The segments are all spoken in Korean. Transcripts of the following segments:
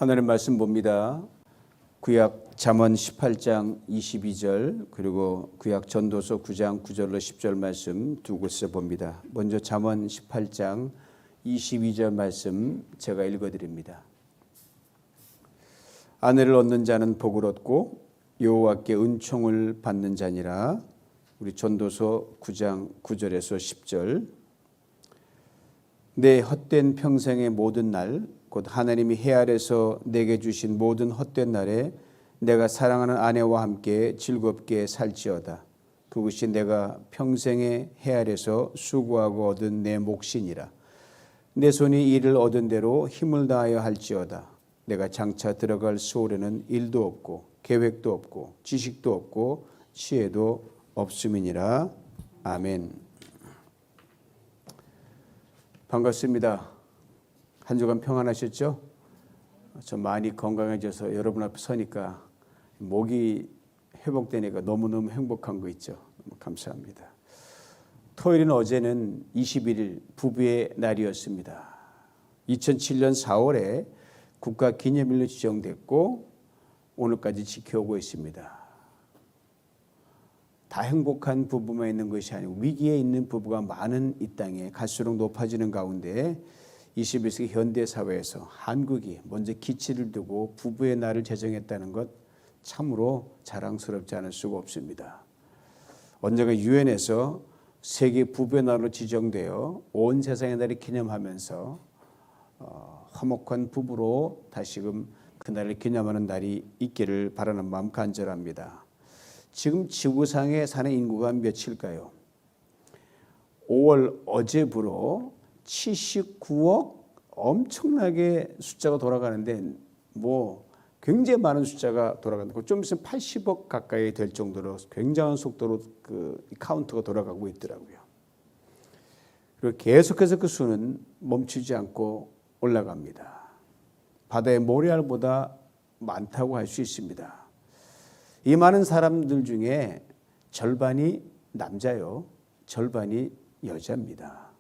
하나님 말씀 봅니다. 구약 잠언 18장 22절 그리고 구약 전도서 9장 9절로 10절 말씀 두 곳에서 봅니다. 먼저 잠언 18장 22절 말씀 제가 읽어드립니다. 아내를 얻는 자는 복을 얻고 여호와께 은총을 받는 자니라. 우리 전도서 9장 9절에서 10절. 내 헛된 평생의 모든 날 곧 하나님이 해 아래서 내게 주신 모든 헛된 날에 내가 사랑하는 아내와 함께 즐겁게 살지어다. 그것이 내가 평생의 해 아래서 수고하고 얻은 내 몫이니라. 내 손이 이를 얻은 대로 힘을 다하여 할지어다. 내가 장차 들어갈 수월에는 일도 없고 계획도 없고 지식도 없고 지혜도 없음이니라. 아멘. 반갑습니다. 한 주간 평안하셨죠? 저 많이 건강해져서 여러분 앞에 서니까 목이 회복되니까 너무너무 행복한 거 있죠. 너무 감사합니다. 토요일인 어제는 21일 부부의 날이었습니다. 2007년 4월에 국가기념일로 지정됐고 오늘까지 지켜오고 있습니다. 다 행복한 부부만 있는 것이 아니고 위기에 있는 부부가 많은 이 땅에 갈수록 높아지는 가운데 21세기 현대사회에서 한국이 먼저 기치를 두고 부부의 날을 제정했다는 것 참으로 자랑스럽지 않을 수가 없습니다. 언젠가 유엔에서 세계 부부의 날로 지정되어 온 세상의 날을 기념하면서 화목한 부부로 다시금 그날을 기념하는 날이 있기를 바라는 마음 간절합니다. 지금 지구상에 사는 인구가 몇일까요? 5월 어제부로 79억 엄청나게 숫자가 돌아가는데 굉장히 많은 숫자가 돌아가는데 좀 있으면 80억 가까이 될 정도로 굉장한 속도로 그 카운트가 돌아가고 있더라고요. 그리고 계속해서 그 수는 멈추지 않고 올라갑니다. 바다의 모래알보다 많다고 할 수 있습니다. 이 많은 사람들 중에 절반이 남자요, 절반이 여자입니다.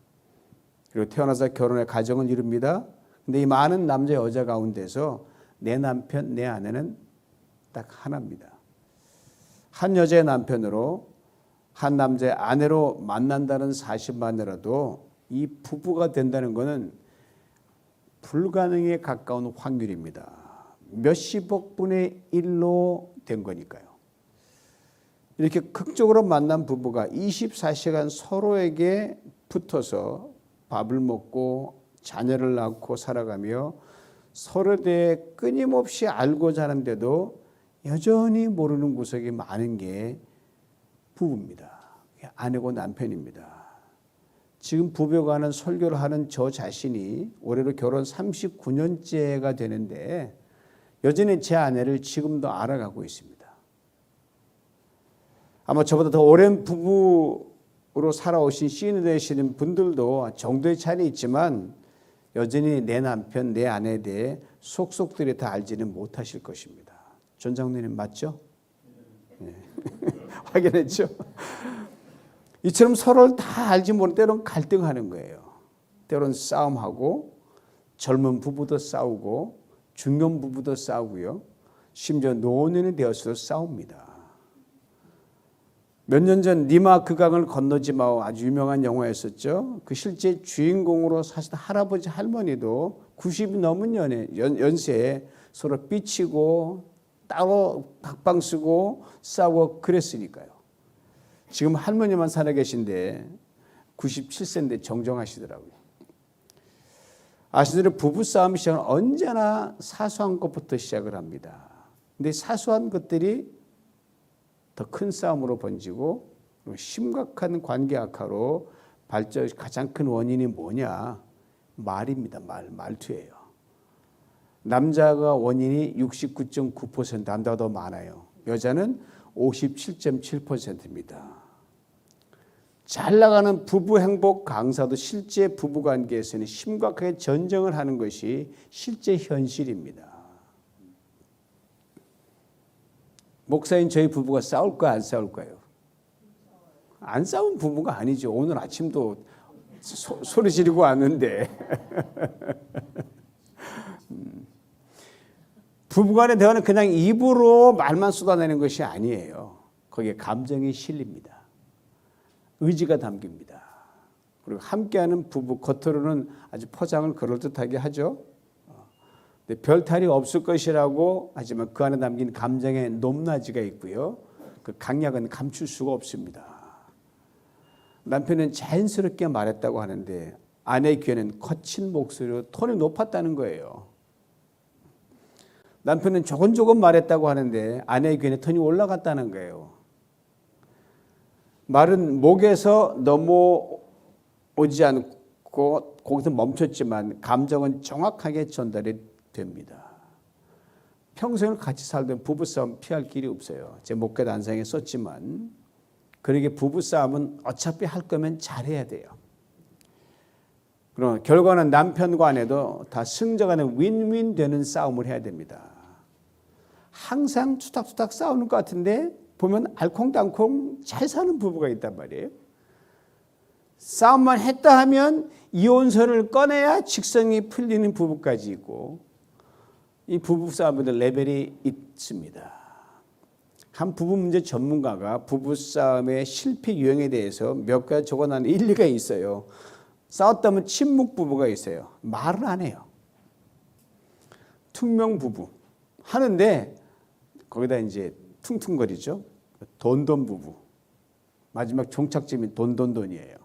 그리고 태어나서 결혼해 가정을 이룹니다. 근데 이 많은 남자 여자 가운데서 내 남편, 내 아내는 딱 하나입니다. 한 여자의 남편으로 한 남자의 아내로 만난다는 사실만으로도 이 부부가 된다는 것은 불가능에 가까운 확률입니다. 몇십억 분의 1로 된 거니까요. 이렇게 극적으로 만난 부부가 24시간 서로에게 붙어서 밥을 먹고 자녀를 낳고 살아가며 서로에 대해 끊임없이 알고자 하는데도 여전히 모르는 구석이 많은 게 부부입니다. 아내고 남편입니다. 지금 부부관은 설교를 하는 저 자신이 올해로 결혼 39년째가 되는데 여전히 제 아내를 지금도 알아가고 있습니다. 아마 저보다 더 오랜 부부로 살아오신 시인이 되시는 분들도 정도의 차이는 있지만 여전히 내 남편, 내 아내에 대해 속속들이 다 알지는 못하실 것입니다. 전 장로님 맞죠? 네. 확인했죠? 이처럼 서로를 다 알지 못하는 때로는 갈등하는 거예요. 때로는 싸움하고 젊은 부부도 싸우고 중년 부부도 싸우고요. 심지어 노년이 되어서도 싸웁니다. 몇 년 전 니마 그 강을 건너지 마오 아주 유명한 영화였었죠. 그 실제 주인공으로 사실 할아버지 할머니도 90이 넘은 연세에 서로 삐치고 따로 각방 쓰고 싸우고 그랬으니까요. 지금 할머니만 살아 계신데 97세인데 정정하시더라고요. 아시는 대로 부부싸움 시작은 언제나 사소한 것부터 시작을 합니다. 근데 사소한 것들이 더 큰 싸움으로 번지고 심각한 관계 악화로 발전 가장 큰 원인이 뭐냐? 말입니다. 말투예요. 남자가 원인이 69.9%, 남자가 더 많아요. 여자는 57.7%입니다. 잘 나가는 부부 행복 강사도 실제 부부관계에서는 심각하게 전쟁을 하는 것이 실제 현실입니다. 목사인 저희 부부가 싸울까요? 안 싸울까요? 안 싸운 부부가 아니죠. 오늘 아침도 소리 지르고 왔는데 부부간의 대화는 그냥 입으로 말만 쏟아내는 것이 아니에요. 거기에 감정이 실립니다. 의지가 담깁니다. 그리고 함께하는 부부, 겉으로는 아주 포장을 그럴듯하게 하죠. 근데 별탈이 없을 것이라고 하지만 그 안에 담긴 감정의 높낮이가 있고요. 그 강약은 감출 수가 없습니다. 남편은 자연스럽게 말했다고 하는데 아내의 귀에는 거친 목소리로 톤이 높았다는 거예요. 남편은 조곤조곤 말했다고 하는데 아내의 귀에는 톤이 올라갔다는 거예요. 말은 목에서 넘어오지 않고 거기서 멈췄지만 감정은 정확하게 전달이 됩니다. 평생을 같이 살던 부부싸움 피할 길이 없어요. 제 목회 단상에 썼지만 그러게 부부싸움은 어차피 할 거면 잘해야 돼요. 그럼 결과는 남편과 아내도 다 승자간에 윈윈 되는 싸움을 해야 됩니다. 항상 투닥투닥 싸우는 것 같은데 보면 알콩달콩 잘 사는 부부가 있단 말이에요. 싸움만 했다 하면 이혼서를 꺼내야 직성이 풀리는 부부까지 있고 이 부부싸움에도 레벨이 있습니다. 한 부부 문제 전문가가 부부싸움의 실패 유형에 대해서 몇 가지 적어놓은 일리가 있어요. 싸웠다면 침묵 부부가 있어요. 말을 안 해요. 퉁명 부부 하는데 거기다 이제 퉁퉁거리죠. 돈돈 부부. 마지막 종착점이 돈돈돈이에요.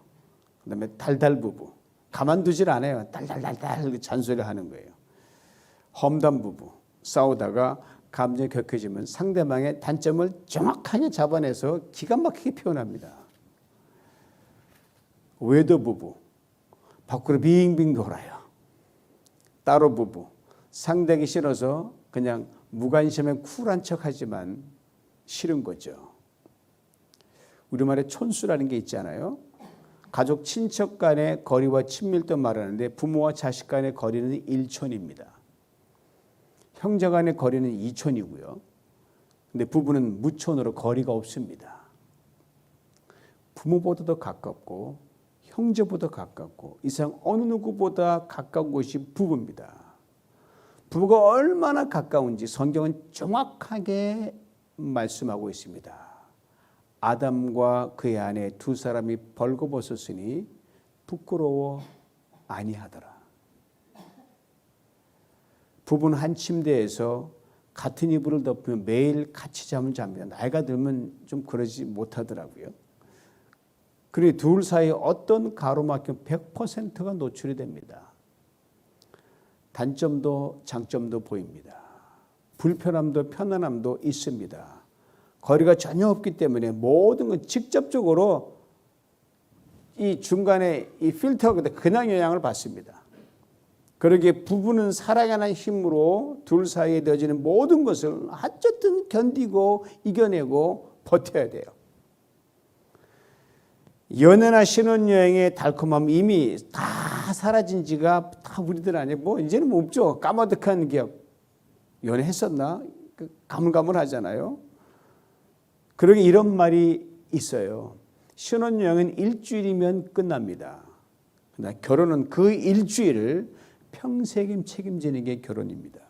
그다음에 달달 부부. 가만두질 않아요. 달달달달 잔소리를 하는 거예요. 험담 부부. 싸우다가 감정이 격해지면 상대방의 단점을 정확하게 잡아내서 기가 막히게 표현합니다. 외도 부부. 밖으로 빙빙 돌아요. 따로 부부. 상대하기 싫어서 그냥 무관심에 쿨한 척하지만 싫은 거죠. 우리말에 촌수라는 게 있잖아요. 가족 친척 간의 거리와 친밀도 말하는데 부모와 자식 간의 거리는 1촌입니다. 형제 간의 거리는 2촌이고요. 근데 부부는 무촌으로 거리가 없습니다. 부모보다도 가깝고 형제보다 가깝고 이 세상 어느 누구보다 가까운 곳이 부부입니다. 부부가 얼마나 가까운지 성경은 정확하게 말씀하고 있습니다. 아담과 그의 아내 두 사람이 벌거벗었으니 부끄러워 아니하더라. 부부는 한 침대에서 같은 이불을 덮으며 매일 같이 잠을 잡니다. 나이가 들면 좀 그러지 못하더라고요. 그리고 둘 사이 어떤 가로막힘 100%가 노출이 됩니다. 단점도 장점도 보입니다. 불편함도 편안함도 있습니다. 거리가 전혀 없기 때문에 모든 건 직접적으로 이 중간에 이 필터가 그냥 영향을 받습니다. 그러기에 부부는 사랑하는 힘으로 둘 사이에 되어지는 모든 것을 어쨌든 견디고 이겨내고 버텨야 돼요. 연애나 신혼여행의 달콤함 이미 다 사라진 지가 다 우리들 안에 뭐 이제는 뭐 없죠. 까마득한 기억. 연애했었나? 가물가물하잖아요. 그러게 이런 말이 있어요. 신혼여행은 일주일이면 끝납니다. 그러나 결혼은 그 일주일을 평생 책임지는 게 결혼입니다.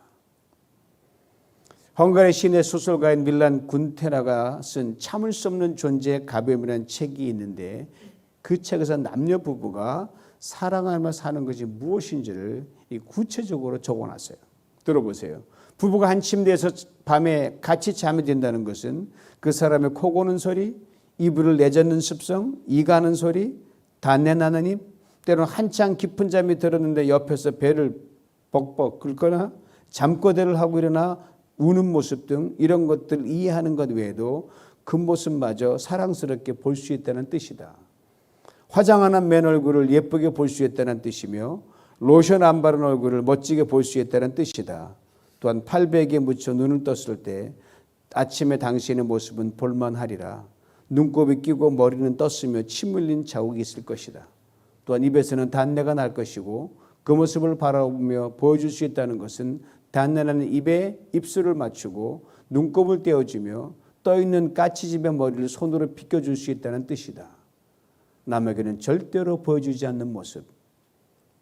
헝가리 시내 소설가인 밀란 군테라가 쓴 참을 수 없는 존재의 가벼움이라는 책이 있는데 그 책에서 남녀 부부가 사랑하며 사는 것이 무엇인지를 구체적으로 적어놨어요. 들어보세요. 부부가 한 침대에서 밤에 같이 잠이 든다는 것은 그 사람의 코 고는 소리, 이불을 내젓는 습성, 이가는 소리, 단내 나는 입, 때로는 한창 깊은 잠이 들었는데 옆에서 배를 벅벅 긁거나 잠꼬대를 하고 일어나 우는 모습 등 이런 것들을 이해하는 것 외에도 그 모습마저 사랑스럽게 볼 수 있다는 뜻이다. 화장 안 한 맨 얼굴을 예쁘게 볼 수 있다는 뜻이며 로션 안 바른 얼굴을 멋지게 볼 수 있다는 뜻이다. 또한 팔베개에 묻혀 눈을 떴을 때 아침에 당신의 모습은 볼만하리라. 눈곱이 끼고 머리는 떴으며 침 흘린 자국이 있을 것이다. 또한 입에서는 단내가 날 것이고 그 모습을 바라보며 보여줄 수 있다는 것은 단내나는 입에 입술을 맞추고 눈곱을 떼어주며 떠있는 까치집의 머리를 손으로 빗겨줄 수 있다는 뜻이다. 남에게는 절대로 보여주지 않는 모습,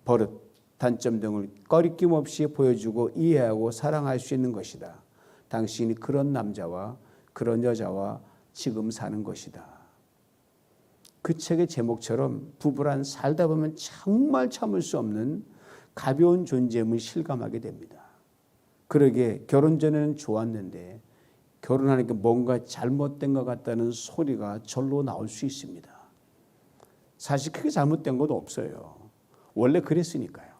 버릇, 단점 등을 꺼리낌 없이 보여주고 이해하고 사랑할 수 있는 것이다. 당신이 그런 남자와 그런 여자와 지금 사는 것이다. 그 책의 제목처럼 부부란 살다 보면 정말 참을 수 없는 가벼운 존재임을 실감하게 됩니다. 그러게 결혼 전에는 좋았는데 결혼하니까 뭔가 잘못된 것 같다는 소리가 절로 나올 수 있습니다. 사실 크게 잘못된 것도 없어요. 원래 그랬으니까요.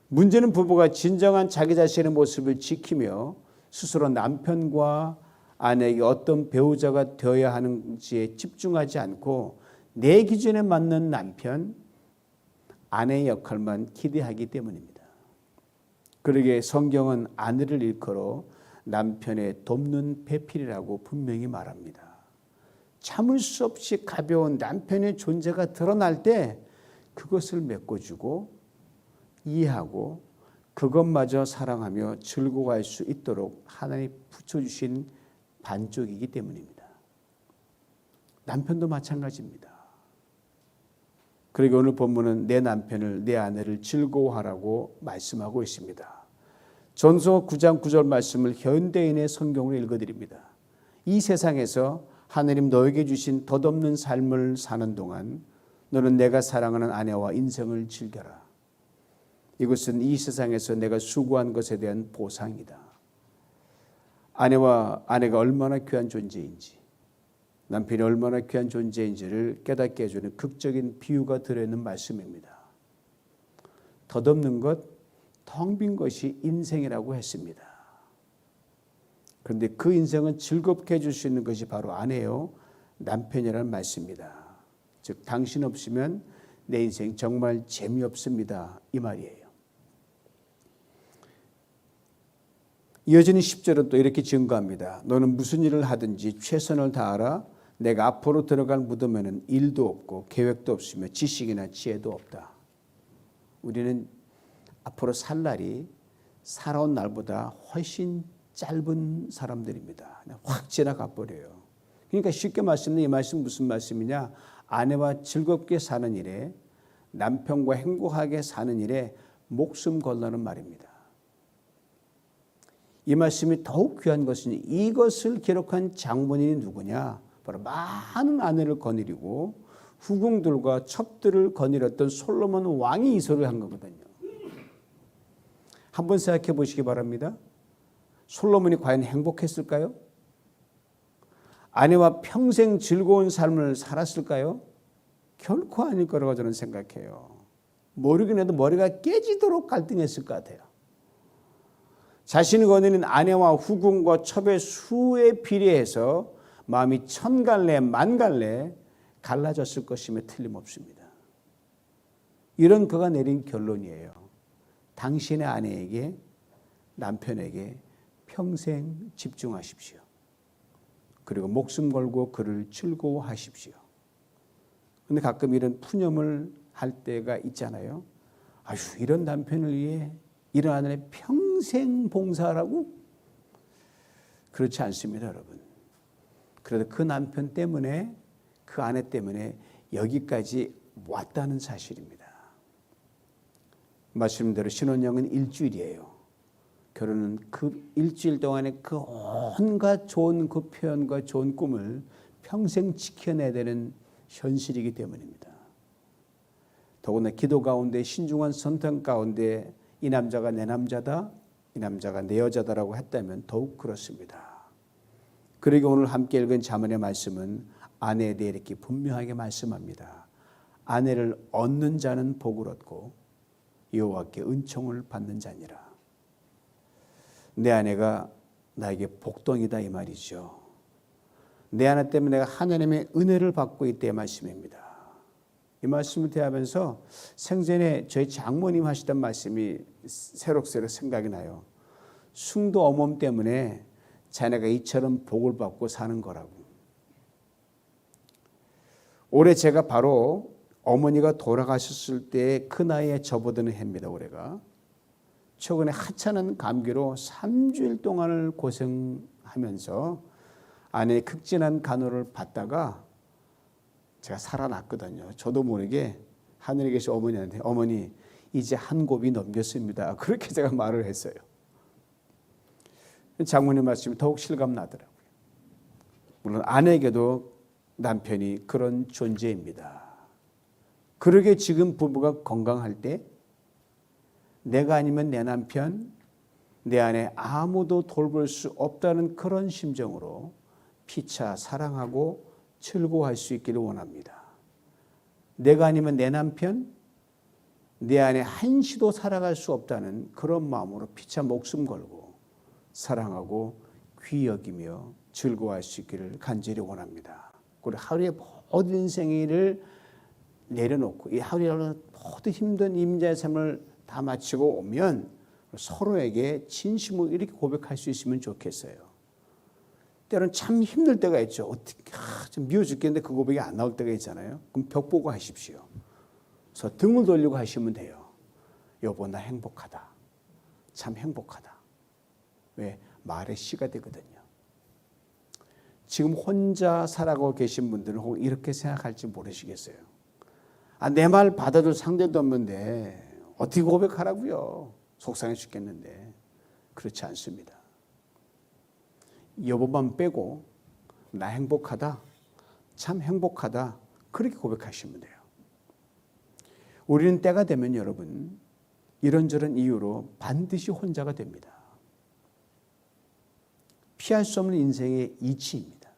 문제는 부부가 진정한 자기 자신의 모습을 지키며 스스로 남편과 아내에게 어떤 배우자가 되어야 하는지에 집중하지 않고 내 기준에 맞는 남편, 아내의 역할만 기대하기 때문입니다. 그러기에 성경은 아내를 일컬어 남편의 돕는 배필이라고 분명히 말합니다. 참을 수 없이 가벼운 남편의 존재가 드러날 때 그것을 메꿔주고 이해하고 그것마저 사랑하며 즐거워할 수 있도록 하나님이 붙여주신 반쪽이기 때문입니다. 남편도 마찬가지입니다. 그리고 오늘 본문은 내 남편을, 내 아내를 즐거워하라고 말씀하고 있습니다. 전서 9장 9절 말씀을 현대인의 성경으로 읽어드립니다. 이 세상에서 하나님 너에게 주신 덧없는 삶을 사는 동안 너는 내가 사랑하는 아내와 인생을 즐겨라. 이것은 이 세상에서 내가 수고한 것에 대한 보상이다. 아내가 얼마나 귀한 존재인지, 남편이 얼마나 귀한 존재인지를 깨닫게 해주는 극적인 비유가 들어있는 말씀입니다. 덧없는 것, 텅 빈 것이 인생이라고 했습니다. 그런데 그 인생은 즐겁게 해줄 수 있는 것이 바로 아내요, 남편이라는 말씀입니다. 즉 당신 없으면 내 인생 정말 재미없습니다, 이 말이에요. 이어지는 10절은 또 이렇게 증거합니다. 너는 무슨 일을 하든지 최선을 다하라. 내가 앞으로 들어갈 무덤에는 일도 없고 계획도 없으며 지식이나 지혜도 없다. 우리는 앞으로 살 날이 살아온 날보다 훨씬 짧은 사람들입니다. 확 지나가 버려요. 그러니까 쉽게 말씀드리면 이 말씀 무슨 말씀이냐? 아내와 즐겁게 사는 일에, 남편과 행복하게 사는 일에 목숨 걸라는 말입니다. 이 말씀이 더욱 귀한 것은 이것을 기록한 장본인이 누구냐? 바로 많은 아내를 거느리고 후궁들과 첩들을 거느렸던 솔로몬 왕이 이 소리를 한 거거든요. 한번 생각해 보시기 바랍니다. 솔로몬이 과연 행복했을까요? 아내와 평생 즐거운 삶을 살았을까요? 결코 아닐 거라고 저는 생각해요. 모르긴 해도 머리가 깨지도록 갈등했을 것 같아요. 자신이 거느린 아내와 후궁과 첩의 수에 비례해서 마음이 천갈래 만갈래 갈라졌을 것임에 틀림없습니다. 이런 그가 내린 결론이에요. 당신의 아내에게, 남편에게 평생 집중하십시오. 그리고 목숨 걸고 그를 즐거워하십시오. 그런데 가끔 이런 푸념을 할 때가 있잖아요. 아유, 이런 남편을 위해 이런 아내를 평생 봉사하라고? 그렇지 않습니다, 여러분. 그래도 그 남편 때문에, 그 아내 때문에 여기까지 왔다는 사실입니다. 말씀대로 신혼여행은 일주일이에요. 결혼은 그 일주일 동안에 그 온갖 좋은 그 표현과 좋은 꿈을 평생 지켜내야 되는 현실이기 때문입니다. 더구나 기도 가운데, 신중한 선택 가운데 이 남자가 내 남자다, 이 남자가 내 여자다라고 했다면 더욱 그렇습니다. 그리고 오늘 함께 읽은 잠언의 말씀은 아내에 대해 이렇게 분명하게 말씀합니다. 아내를 얻는 자는 복을 얻고 여호와께 은총을 받는 자니라. 내 아내가 나에게 복덩이다 이 말이죠. 내 아내 때문에 내가 하나님의 은혜를 받고 있다의 말씀입니다. 이 말씀을 대하면서 생전에 저희 장모님 하시던 말씀이 새록새록 생각이 나요. 숭도 어머니 때문에 자네가 이처럼 복을 받고 사는 거라고. 올해 제가 바로 어머니가 돌아가셨을 때 그 나이에 접어드는 해입니다. 올해가. 최근에 하찮은 감기로 3주일 동안을 고생하면서 아내의 극진한 간호를 받다가 제가 살아났거든요. 저도 모르게 하늘에 계신 어머니한테 어머니 이제 한 곱이 넘겼습니다. 그렇게 제가 말을 했어요. 장모님 말씀이 더욱 실감 나더라고요. 물론 아내에게도 남편이 그런 존재입니다. 그러게 지금 부부가 건강할 때 내가 아니면 내 남편, 내 아내 아무도 돌볼 수 없다는 그런 심정으로 피차 사랑하고 즐거워할 수 있기를 원합니다. 내가 아니면 내 남편, 내 아내 한시도 살아갈 수 없다는 그런 마음으로 피차 목숨 걸고 사랑하고 귀히 여기며 즐거워할 수 있기를 간절히 원합니다. 우리 하루의 모든 인생을 내려놓고 이 하루의 모든 힘든 임자의 삶을 다 마치고 오면 서로에게 진심으로 이렇게 고백할 수 있으면 좋겠어요. 때로는 참 힘들 때가 있죠. 어떻게 좀 미워 죽겠는데 그 고백이 안 나올 때가 있잖아요. 그럼 벽 보고 하십시오. 그래서 등을 돌리고 하시면 돼요. 여보 나 행복하다. 참 행복하다. 왜? 말의 씨가 되거든요. 지금 혼자 살아가고 계신 분들은 혹 이렇게 생각할지 모르시겠어요. 내 말 받아줄 상대도 없는데 어떻게 고백하라고요? 속상해 죽겠는데. 그렇지 않습니다. 여보만 빼고 나 행복하다. 참 행복하다. 그렇게 고백하시면 돼요. 우리는 때가 되면 여러분 이런저런 이유로 반드시 혼자가 됩니다. 피할 수 없는 인생의 이치입니다.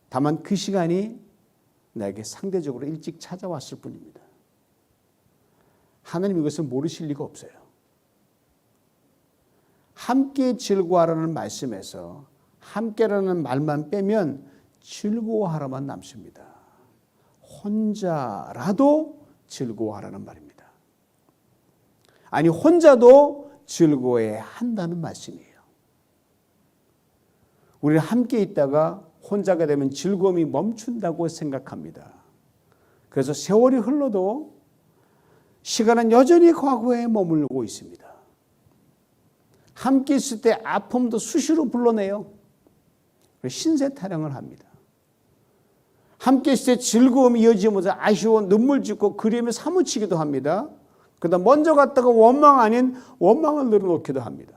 다만 그 시간이 나에게 상대적으로 일찍 찾아왔을 뿐입니다. 하나님 이것을 모르실 리가 없어요. 함께 즐거워하라는 말씀에서 함께라는 말만 빼면 즐거워하라만 남습니다. 혼자라도 즐거워하라는 말입니다. 아니 혼자도 즐거워해야 한다는 말씀이에요. 우리는 함께 있다가 혼자가 되면 즐거움이 멈춘다고 생각합니다. 그래서 세월이 흘러도 시간은 여전히 과거에 머물고 있습니다. 함께 있을 때 아픔도 수시로 불러내요. 신세 타령을 합니다. 함께 있을 때 즐거움이 이어지지 못해 아쉬워 눈물 짓고 그림에 사무치기도 합니다. 그러다 먼저 갔다가 원망 아닌 원망을 늘어놓기도 합니다.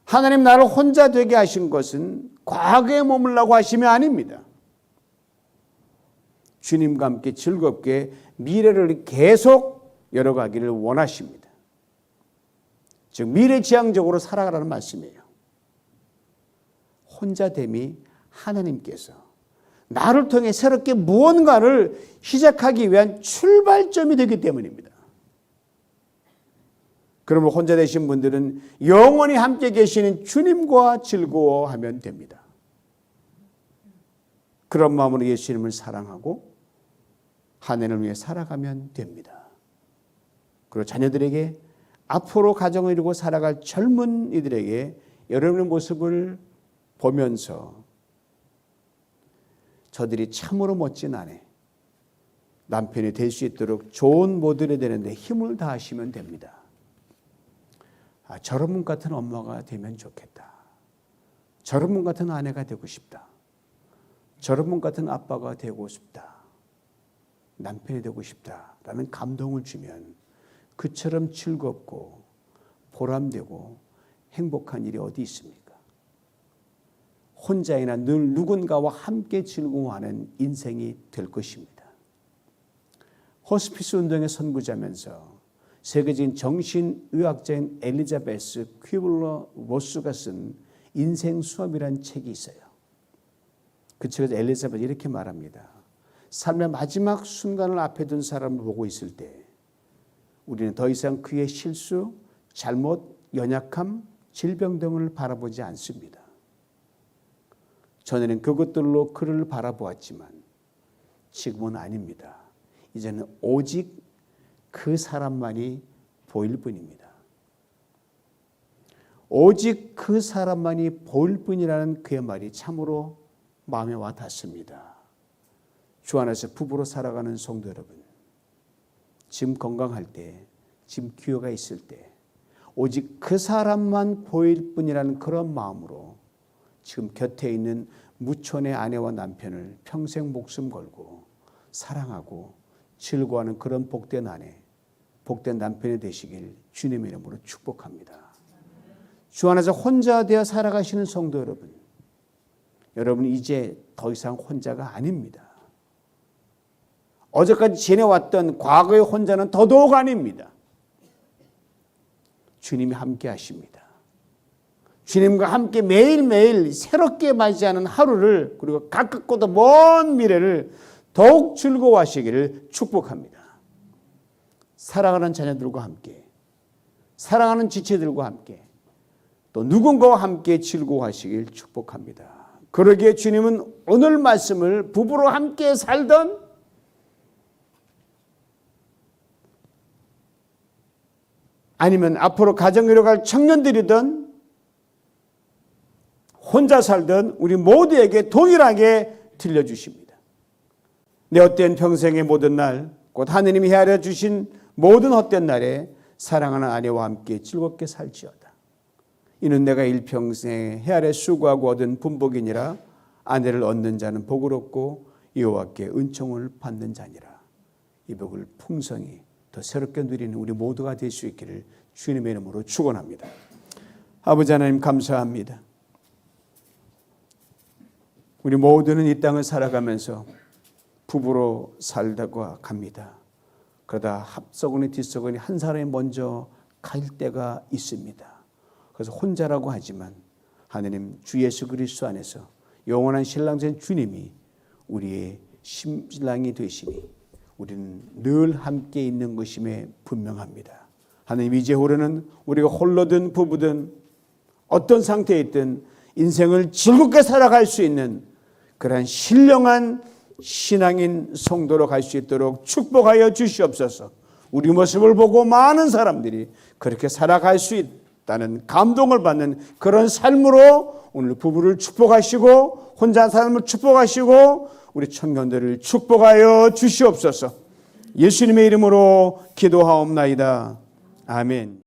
하나님 나를 혼자 되게 하신 것은 과거에 머물라고 하심이 아닙니다. 주님과 함께 즐겁게 미래를 계속 열어가기를 원하십니다. 즉 미래지향적으로 살아가라는 말씀이에요. 혼자됨이 하나님께서 나를 통해 새롭게 무언가를 시작하기 위한 출발점이 되기 때문입니다. 그러면 혼자 되신 분들은 영원히 함께 계시는 주님과 즐거워하면 됩니다. 그런 마음으로 예수님을 사랑하고 하나님을 위해 살아가면 됩니다. 그리고 자녀들에게 앞으로 가정을 이루고 살아갈 젊은 이들에게 여러분의 모습을 보면서 저들이 참으로 멋진 아내, 남편이 될 수 있도록 좋은 모델이 되는데 힘을 다하시면 됩니다. 저런 분 같은 엄마가 되면 좋겠다. 저런 분 같은 아내가 되고 싶다. 저런 분 같은 아빠가 되고 싶다. 남편이 되고 싶다라는 감동을 주면 그처럼 즐겁고 보람되고 행복한 일이 어디 있습니까? 혼자이나 늘 누군가와 함께 즐거워하는 인생이 될 것입니다. 호스피스 운동의 선구자면서 세계적인 정신의학자인 엘리자베스 퀴블러-로스가 쓴 인생 수업이라는 책이 있어요. 그 책에서 엘리자베스가 이렇게 말합니다. 삶의 마지막 순간을 앞에 둔 사람을 보고 있을 때 우리는 더 이상 그의 실수, 잘못, 연약함, 질병 등을 바라보지 않습니다. 전에는 그것들로 그를 바라보았지만 지금은 아닙니다. 이제는 오직 그 사람만이 보일 뿐입니다. 오직 그 사람만이 보일 뿐이라는 그의 말이 참으로 마음에 와 닿습니다. 주 안에서 부부로 살아가는 성도 여러분, 지금 건강할 때, 지금 기회가 있을 때 오직 그 사람만 보일 뿐이라는 그런 마음으로 지금 곁에 있는 무촌의 아내와 남편을 평생 목숨 걸고 사랑하고 즐거워하는 그런 복된 아내, 복된 남편이 되시길 주님의 이름으로 축복합니다. 주 안에서 혼자 되어 살아가시는 성도 여러분, 여러분 이제 더 이상 혼자가 아닙니다. 어제까지 지내왔던 과거의 혼자는 더더욱 아닙니다. 주님이 함께 하십니다. 주님과 함께 매일매일 새롭게 맞이하는 하루를, 그리고 가깝고도 먼 미래를 더욱 즐거워하시기를 축복합니다. 사랑하는 자녀들과 함께, 사랑하는 지체들과 함께, 또 누군가와 함께 즐거워하시길 축복합니다. 그러기에 주님은 오늘 말씀을 부부로 함께 살던, 아니면 앞으로 가정을 이뤄갈 청년들이든 혼자 살던 우리 모두에게 동일하게 들려주십니다. 내 헛된 평생의 모든 날, 곧 하느님이 헤아려 주신 모든 헛된 날에 사랑하는 아내와 함께 즐겁게 살지어다. 이는 내가 일평생 헤아려 수고하고 얻은 분복이니라. 아내를 얻는 자는 복을 얻고 여호와께 은총을 받는 자니라. 이 복을 풍성히 더 새롭게 누리는 우리 모두가 될 수 있기를 주님의 이름으로 축원합니다. 아버지 하나님 감사합니다. 우리 모두는 이 땅을 살아가면서 부부로 살다가 갑니다. 그러다 앞서거니 뒤서거니 한 사람이 먼저 갈 때가 있습니다. 그래서 혼자라고 하지만 하느님 주 예수 그리스도 안에서 영원한 신랑된 주님이 우리의 신랑이 되시니 우리는 늘 함께 있는 것임에 분명합니다. 하나님 이제후로는 우리가 홀로든 부부든 어떤 상태에 있든 인생을 즐겁게 살아갈 수 있는 그러한 신령한 신앙인 성도로 갈 수 있도록 축복하여 주시옵소서. 우리 모습을 보고 많은 사람들이 그렇게 살아갈 수 있다는 감동을 받는 그런 삶으로 오늘 부부를 축복하시고 혼자 삶을 축복하시고 우리 청년들을 축복하여 주시옵소서. 예수님의 이름으로 기도하옵나이다. 아멘.